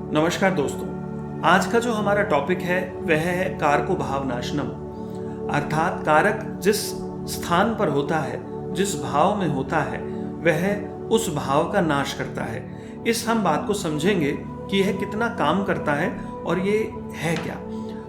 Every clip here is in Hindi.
नमस्कार दोस्तों। आज का जो हमारा टॉपिक है वह है कारको भाव नाशनम, अर्थात कारक जिस स्थान पर होता है, जिस भाव में होता है, वह उस भाव का नाश करता है। इस हम बात को समझेंगे कि यह कितना काम करता है और ये है क्या।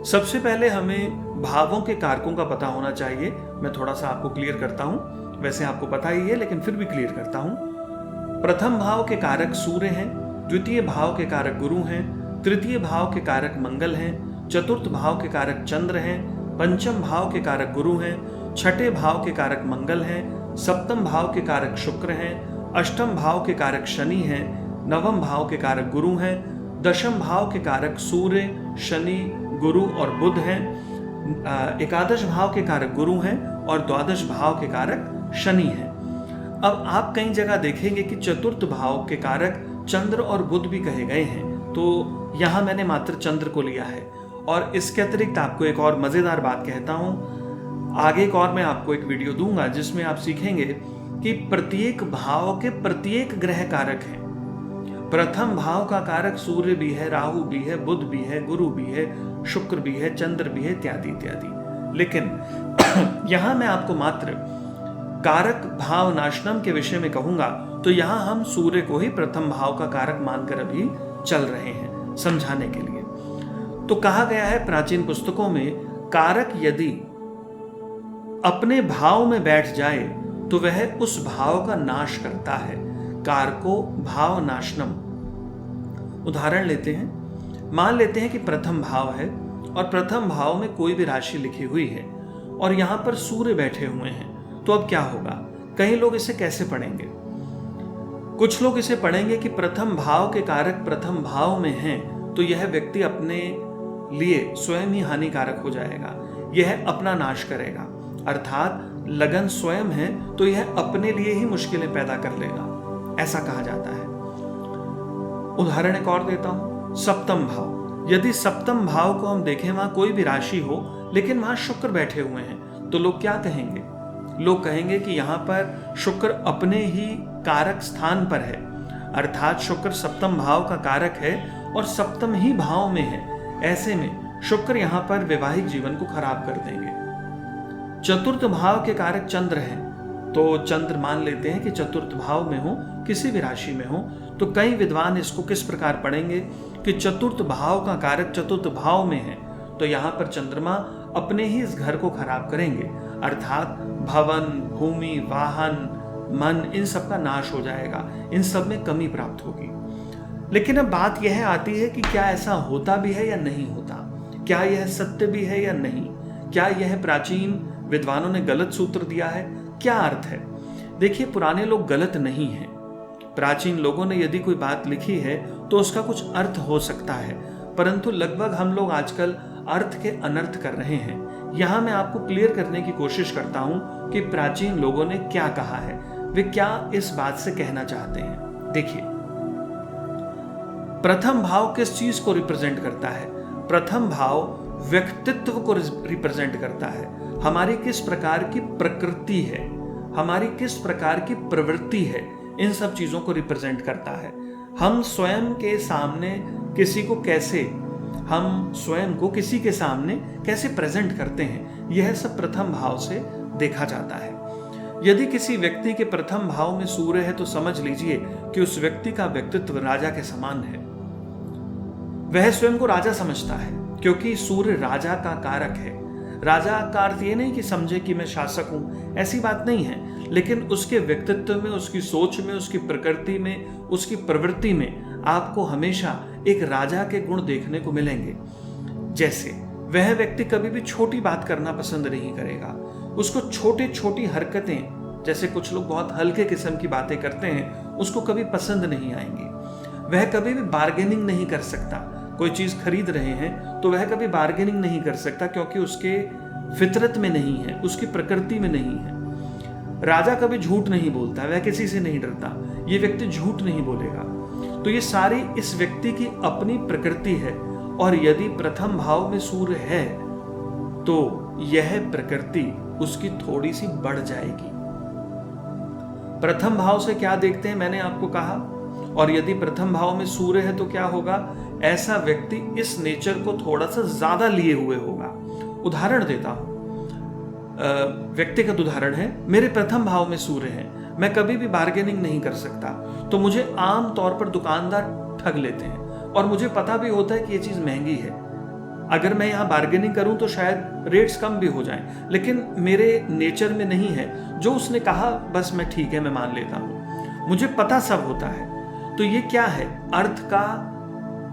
सबसे पहले हमें भावों के कारकों का पता होना चाहिए। मैं थोड़ा सा आपको क्लियर करता हूँ, वैसे आपको पता ही है लेकिन फिर भी क्लियर करता हूँ। प्रथम भाव के कारक सूर्य हैं, द्वितीय भाव के कारक गुरु हैं, तृतीय भाव के कारक मंगल हैं, चतुर्थ भाव के कारक चंद्र हैं, पंचम भाव के कारक गुरु हैं, छठे भाव के कारक मंगल हैं, सप्तम भाव के कारक शुक्र हैं, अष्टम भाव के कारक शनि हैं, नवम भाव के कारक गुरु हैं, दशम भाव के कारक सूर्य, शनि, गुरु और बुध हैं, एकादश भाव के कारक गुरु हैं और द्वादश भाव के कारक शनि हैं। अब आप कई जगह देखेंगे कि चतुर्थ भाव के कारक चंद्र और बुध भी कहे गए हैं, तो यहां मैंने मात्र चंद्र को लिया है। और इसके अतिरिक्त आपको एक और मजेदार बात कहता हूं, आगे एक और मैं आपको एक वीडियो दूंगा जिसमें आप सीखेंगे कि प्रत्येक भाव के प्रत्येक ग्रह कारक हैं। प्रथम भाव का कारक सूर्य भी है, राहु भी है, बुध भी है, गुरु भी है, शुक्र भी है, चंद्र भी है, इत्यादि इत्यादि। लेकिन यहां मैं आपको मात्र कारक भाव नाशनम के विषय में कहूंगा, तो यहां हम सूर्य को ही प्रथम भाव का कारक मानकर अभी चल रहे हैं समझाने के लिए। तो कहा गया है प्राचीन पुस्तकों में, कारक यदि अपने भाव में बैठ जाए तो वह उस भाव का नाश करता है। कारको भाव नाशनम। उदाहरण लेते हैं, मान लेते हैं कि प्रथम भाव है और प्रथम भाव में कोई भी राशि लिखी हुई है और यहां पर सूर्य बैठे हुए हैं, तो अब क्या होगा? कई लोग इसे कैसे पढ़ेंगे? कुछ लोग इसे पढ़ेंगे कि प्रथम भाव के कारक प्रथम भाव में हैं, तो यह व्यक्ति अपने लिए स्वयं ही हानिकारक हो जाएगा, यह अपना नाश करेगा, अर्थात लगन स्वयं है तो यह अपने लिए ही मुश्किलें पैदा कर लेगा, ऐसा कहा जाता है। उदाहरण एक और देता हूं, सप्तम भाव। यदि सप्तम भाव को हम देखें, वहां कोई भी राशि हो लेकिन वहां शुक्र बैठे हुए हैं, तो लोग क्या कहेंगे? लोग कहेंगे कि यहां पर शुक्र अपने ही कारक स्थान पर है, अर्थात शुक्र सप्तम भाव का कारक है और सप्तम ही भाव में है। ऐसे में शुक्र यहां पर वैवाहिक जीवन को खराब कर देंगे। चतुर्थ भाव के कारक चंद्र हैं, तो चंद्र मान लेते हैं कि चतुर्थ भाव में हो, किसी भी राशि में हो, तो कई विद्वान इसको किस प्रकार पढ़ेंगे कि चतुर्थ भाव का कारक चतुर्थ भाव में है, तो यहां पर चंद्रमा अपने ही इस घर को खराब करेंगे, अर्थात भवन, भूमि, वाहन, मन, इन सब का नाश हो जाएगा, इन सब में कमी प्राप्त होगी। लेकिन अब बात यह आती है कि क्या ऐसा होता भी है या नहीं होता? क्या यह सत्य भी है या नहीं? क्या यह प्राचीन विद्वानों ने गलत सूत्र दिया है? क्या अर्थ है? देखिए, पुराने लोग गलत नहीं हैं। प्राचीन लोगों ने यदि कोई बात लिखी है तो उसका कुछ अर्थ हो सकता है, परंतु लगभग हम लोग आजकल अर्थ के अनर्थ कर रहे हैं। यहां मैं आपको क्लियर करने की कोशिश करता हूं कि प्राचीन लोगों ने क्या कहा है, वे क्या इस बात से कहना चाहते हैं। देखिए, प्रथम भाव किस चीज को रिप्रेजेंट करता है? प्रथम भाव व्यक्तित्व को रिप्रेजेंट करता है। हमारी किस प्रकार की प्रकृति है, हमारी किस प्रकार की प्रवृत्ति है, इन सब चीजों को रिप्रेजेंट करता है। हम स्वयं के सामने किसी को कैसे, हम स्वयं को किसी के सामने कैसे प्रेजेंट करते हैं, यह सब प्रथम भाव से देखा जाता है। यदि किसी व्यक्ति के प्रथम भाव में सूर्य है तो समझ लीजिए कि उस व्यक्ति का व्यक्तित्व राजा के समान है। वह स्वयं को राजा समझता है क्योंकि सूर्य राजा का कारक है। राजा का अर्थ ये नहीं कि समझे कि मैं शासक हूं, ऐसी बात नहीं है, लेकिन उसके व्यक्तित्व में, उसकी सोच में, उसकी प्रकृति में, उसकी प्रवृत्ति में आपको हमेशा एक राजा के गुण देखने को मिलेंगे। जैसे वह व्यक्ति कभी भी छोटी बात करना पसंद नहीं करेगा, उसको छोटी छोटी हरकतें, जैसे कुछ लोग बहुत हल्के किस्म की बातें करते हैं, उसको कभी पसंद नहीं आएंगी। वह कभी भी बार्गेनिंग नहीं कर सकता। कोई चीज खरीद रहे हैं तो वह कभी बार्गेनिंग नहीं कर सकता, क्योंकि उसके फितरत में नहीं है, उसकी प्रकृति में नहीं है। राजा कभी झूठ नहीं बोलता, वह किसी से नहीं डरता, ये व्यक्ति झूठ नहीं बोलेगा। तो ये सारी इस व्यक्ति की अपनी प्रकृति है। और यदि प्रथम भाव में सूर्य है तो यह प्रकृति उसकी थोड़ी सी बढ़ जाएगी। प्रथम भाव से क्या देखते हैं, मैंने आपको कहा, और यदि प्रथम भाव में सूर्य है तो क्या होगा, ऐसा व्यक्ति इस नेचर को थोड़ा सा ज्यादा लिए हुए होगा। उदाहरण देता हूं, व्यक्तिगत उदाहरण है, मेरे प्रथम भाव में सूर्य है, मैं कभी भी बार्गेनिंग नहीं कर सकता, तो मुझे आम तौर पर दुकानदार ठग लेते हैं और मुझे पता भी होता है कि ये चीज महंगी है। अगर मैं यहाँ बार्गेनिंग करूं तो शायद रेट्स कम भी हो जाएं, लेकिन मेरे नेचर में नहीं है। जो उसने कहा बस मैं ठीक है, मैं मान लेता हूं, मुझे पता सब होता है। तो ये क्या है, अर्थ का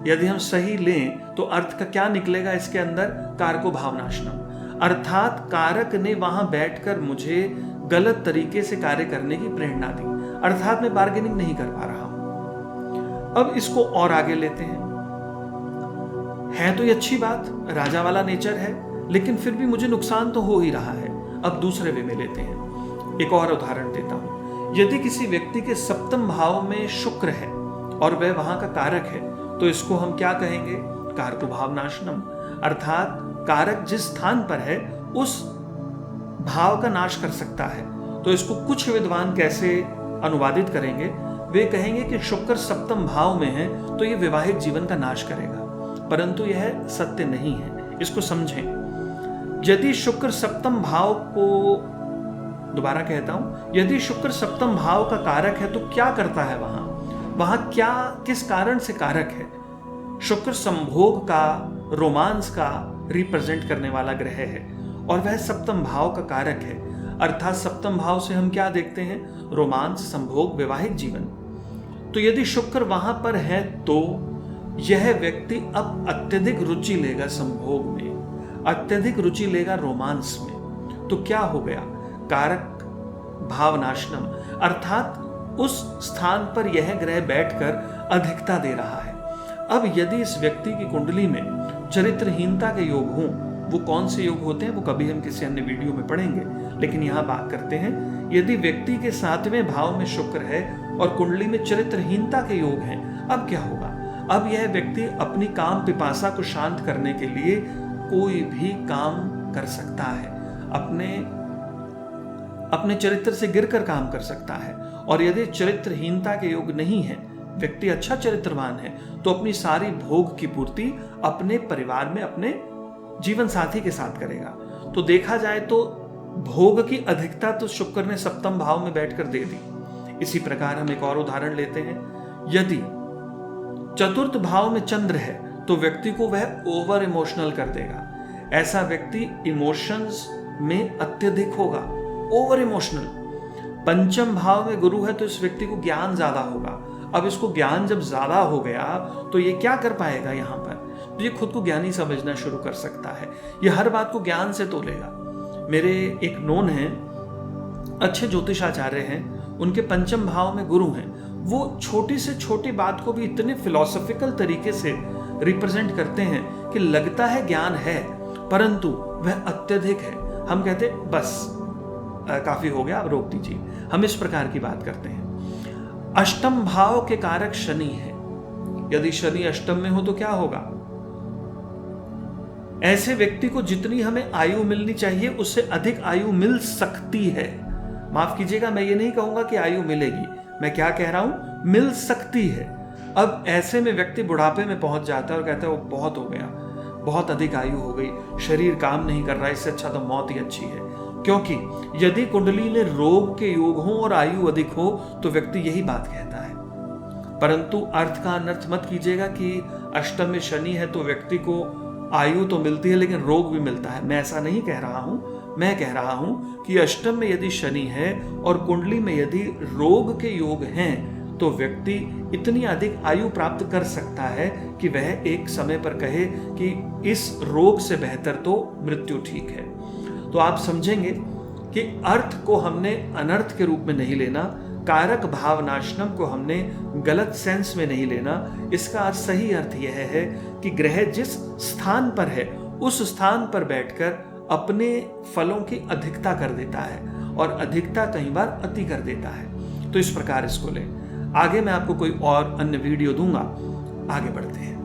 यदि हम सही लें तो अर्थ का क्या निकलेगा इसके अंदर, कारको भावनाशनम, अर्थात कारक ने वहां बैठकर मुझे गलत तरीके से कार्य करने की प्रेरणा दी, अर्थात मैं बार्गेनिंग नहीं कर पा रहा हूं। अब इसको और आगे लेते हैं, है तो ये अच्छी बात, राजा वाला नेचर है, लेकिन फिर भी मुझे नुकसान तो हो ही रहा है। अब दूसरे वे में लेते हैं, एक और उदाहरण देता हूं। यदि किसी व्यक्ति के सप्तम भाव में शुक्र है और वह वहां का कारक है, तो इसको हम क्या कहेंगे, कारको भावनाशनम, अर्थात कारक जिस स्थान पर है उस भाव का नाश कर सकता है। तो इसको कुछ विद्वान कैसे अनुवादित करेंगे, वे कहेंगे कि शुक्र सप्तम भाव में है तो ये वैवाहिक जीवन का नाश करेगा, परंतु यह सत्य नहीं है। इसको समझें, यदि शुक्र सप्तम भाव को, दोबारा कहता हूं, यदि शुक्र सप्तम भाव का कारक है तो क्या करता है वहां क्या, किस कारण से कारक है। शुक्र संभोग का, रोमांस का रिप्रेजेंट करने वाला ग्रह है और वह सप्तम भाव का कारक है, अर्थात सप्तम भाव से हम क्या देखते हैं, रोमांस, संभोग, वैवाहिक जीवन। तो यदि शुक्र वहां पर है तो यह व्यक्ति अब अत्यधिक रुचि लेगा संभोग में, अत्यधिक रुचि लेगा रोमांस में। तो क्या हो गया, कारक भावनाशनम, अर्थात उस स्थान पर यह ग्रह बैठकर अधिकता दे रहा है। अब यदि इस व्यक्ति की कुंडली में चरित्रहीनता के योग हों, वो कौन से योग होते हैं वो कभी हम किसी अन्य वीडियो में पढ़ेंगे, लेकिन यहां बात करते हैं, यदि व्यक्ति के 7वें भाव में शुक्र है और कुंडली में चरित्रहीनता के योग हैं, अब क्या होगा, अब यह व्यक्ति अपनी काम पिपासा को शांत करने के लिए कोई भी काम कर सकता है, अपने चरित्र से गिरकर काम कर सकता है। और यदि चरित्रहीनता के योग नहीं है, व्यक्ति अच्छा चरित्रवान है, तो अपनी सारी भोग की पूर्ति अपने परिवार में, अपने जीवन साथी के साथ करेगा। तो देखा जाए तो भोग की अधिकता तो शुक्र ने सप्तम भाव में बैठकर दे दी। इसी प्रकार हम एक और उदाहरण लेते हैं, यदि चतुर्थ भाव में चंद्र है तो व्यक्ति को वह ओवर इमोशनल कर देगा। ऐसा व्यक्ति इमोशंस में अत्यधिक होगा, ओवर इमोशनल। पंचम भाव में गुरु है तो इस व्यक्ति को ज्ञान ज्यादा होगा। अब इसको ज्ञान जब ज्यादा हो गया तो ये क्या कर पाएगा, यहाँ पर तो ये खुद को ज्ञानी समझना शुरू कर सकता है, ये हर बात को ज्ञान से तोलेगा। मेरे एक नोन हैं, अच्छे ज्योतिषाचार्य हैं, उनके पंचम भाव में गुरु हैं, वो छोटी से छोटी बात को भी इतने फिलोसॉफिकल तरीके से रिप्रेजेंट करते हैं कि लगता है ज्ञान है, परंतु वह अत्यधिक है। हम कहते बस काफी हो गया, अब रोक दीजिए। हम इस प्रकार की बात करते हैं। अष्टम भाव के कारक शनि है, यदि शनि अष्टम में हो तो क्या होगा, ऐसे व्यक्ति को जितनी हमें आयु मिलनी चाहिए उससे अधिक आयु मिल सकती है। माफ कीजिएगा, मैं ये नहीं कहूंगा कि आयु मिलेगी, मैं क्या कह रहा हूं, मिल सकती है। अब ऐसे में व्यक्ति बुढ़ापे में पहुंच जाता है और कहता है वो बहुत हो गया, बहुत अधिक आयु हो गई, शरीर काम नहीं कर रहा, इससे अच्छा तो मौत ही अच्छी है। क्योंकि यदि कुंडली में रोग के योग हो और आयु अधिक हो तो व्यक्ति यही बात कहता है। परंतु अर्थ का अनर्थ मत कीजिएगा कि अष्टम में शनि है तो व्यक्ति को आयु तो मिलती है लेकिन रोग भी मिलता है, मैं ऐसा नहीं कह रहा हूं। मैं कह रहा हूं कि अष्टम में यदि शनि है और कुंडली में यदि रोग के योग हैं तो व्यक्ति इतनी अधिक आयु प्राप्त कर सकता है कि वह एक समय पर कहे कि इस रोग से बेहतर तो मृत्यु ठीक है। तो आप समझेंगे कि अर्थ को हमने अनर्थ के रूप में नहीं लेना, कारक भावनाशनम को हमने गलत सेंस में नहीं लेना। इसका अर्थ, सही अर्थ यह है कि ग्रह जिस स्थान पर है उस स्थान पर बैठकर अपने फलों की अधिकता कर देता है और अधिकता कई बार अति कर देता है। तो इस प्रकार इसको लें। आगे मैं आपको कोई और अन्य वीडियो दूंगा, आगे बढ़ते हैं।